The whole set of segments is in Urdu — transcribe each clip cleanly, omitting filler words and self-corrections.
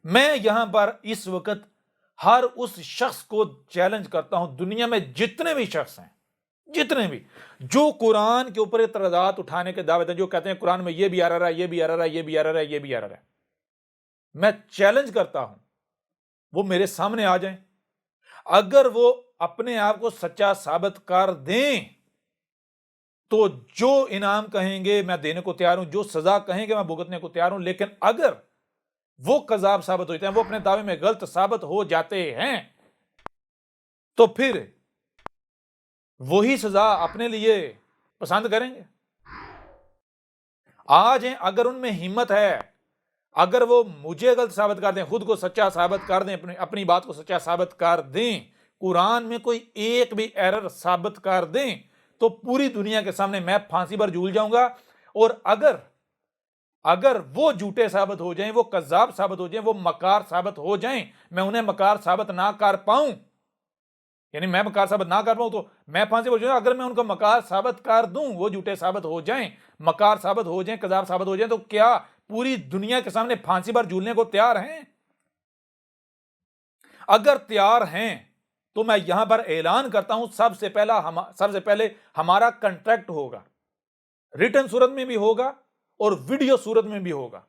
میں یہاں پر اس وقت ہر اس شخص کو چیلنج کرتا ہوں، دنیا میں جتنے بھی شخص ہیں، جتنے بھی جو قرآن کے اوپر اعتراضات اٹھانے کے دعوے ہیں، جو کہتے ہیں قرآن میں یہ بھی آ رہا ہے، یہ بھی آ رہا ہے، یہ بھی آ رہا ہے، یہ بھی آ رہا ہے، میں چیلنج کرتا ہوں وہ میرے سامنے آ جائیں۔ اگر وہ اپنے آپ کو سچا ثابت کر دیں تو جو انعام کہیں گے میں دینے کو تیار ہوں، جو سزا کہیں گے میں بھگتنے کو تیار ہوں، لیکن اگر وہ کذاب ثابت ہوتے ہیں، وہ اپنے دعوے میں غلط ثابت ہو جاتے ہیں، تو پھر وہی سزا اپنے لیے پسند کریں گے۔ آج ہیں، اگر ان میں ہمت ہے، اگر وہ مجھے غلط ثابت کر دیں، خود کو سچا ثابت کر دیں، اپنی بات کو سچا ثابت کر دیں، قرآن میں کوئی ایک بھی ایرر ثابت کر دیں، تو پوری دنیا کے سامنے میں پھانسی پر جھول جاؤں گا۔ اور اگر وہ جھوٹے ثابت ہو جائیں، وہ کذاب ثابت ہو جائیں، وہ مکار ثابت ہو جائیں، میں انہیں مکار ثابت نہ کر پاؤں، یعنی میں مکار ثابت نہ کر پاؤں تو میں پھانسی پر جھول جاؤں۔ اگر میں ان کو مکار ثابت کر دوں، وہ جھوٹے ثابت ہو جائیں، مکار ثابت ہو جائیں، کذاب ثابت ہو جائیں، تو کیا پوری دنیا کے سامنے پھانسی پر جھولنے کو تیار ہیں؟ اگر تیار ہیں تو میں یہاں پر اعلان کرتا ہوں، سب سے پہلے ہمارا کنٹریکٹ ہوگا، ریٹن صورت میں بھی ہوگا اور ویڈیو صورت میں بھی ہوگا،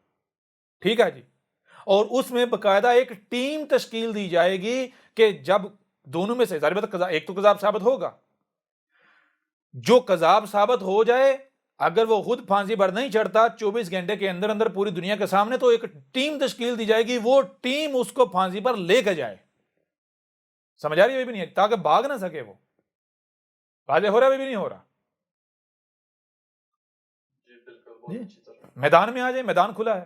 ٹھیک ہے جی؟ اور اس میں باقاعدہ ایک ٹیم تشکیل دی جائے گی کہ جب دونوں میں سے ایک تو کذاب ثابت ہوگا، جو کذاب ثابت ہو جائے، اگر وہ خود پھانسی پر نہیں چڑھتا 24 گھنٹے کے اندر اندر پوری دنیا کے سامنے، تو ایک ٹیم تشکیل دی جائے گی، وہ ٹیم اس کو پھانسی پر لے کے جائے۔ سمجھ آ رہی ہے؟ بھی نہیں ہے، تاکہ بھاگ نہ سکے، وہ واضح ہو رہا ہے بھی نہیں ہو رہا؟ میدان میں آ جائے، میدان کھلا ہے۔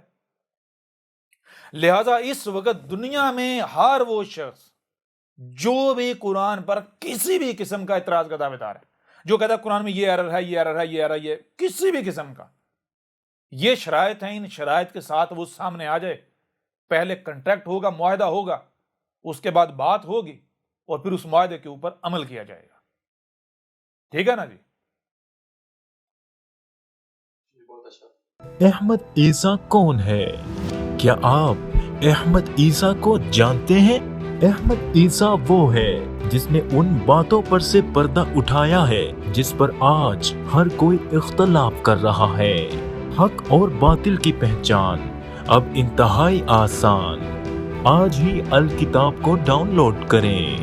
لہذا اس وقت دنیا میں ہر وہ شخص جو بھی قرآن پر کسی بھی قسم کا اعتراض کا دعوے دار ہے، جو کہتا ہے قرآن میں یہ ایرر ہے، یہ ایرر ہے، یہ ایرر ہے، یہ کسی بھی قسم کا، یہ شرائط ہیں، ان شرائط کے ساتھ وہ سامنے آ جائے۔ پہلے کنٹریکٹ ہوگا، معاہدہ ہوگا، اس کے بعد بات ہوگی، اور پھر اس معاہدے کے اوپر عمل کیا جائے گا، ٹھیک ہے نا جی؟ احمد عیسیٰ کون ہے؟ کیا آپ احمد عیسیٰ کو جانتے ہیں؟ احمد عیسیٰ وہ ہے جس نے ان باتوں پر سے پردہ اٹھایا ہے جس پر آج ہر کوئی اختلاف کر رہا ہے۔ حق اور باطل کی پہچان اب انتہائی آسان۔ آج ہی الکتاب کو ڈاؤن لوڈ کریں۔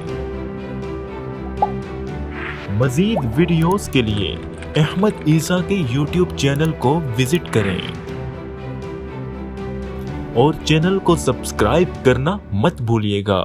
مزید ویڈیوز کے لیے احمد عیسیٰ کے یوٹیوب چینل کو وزٹ کریں اور چینل کو سبسکرائب کرنا مت بھولیے گا۔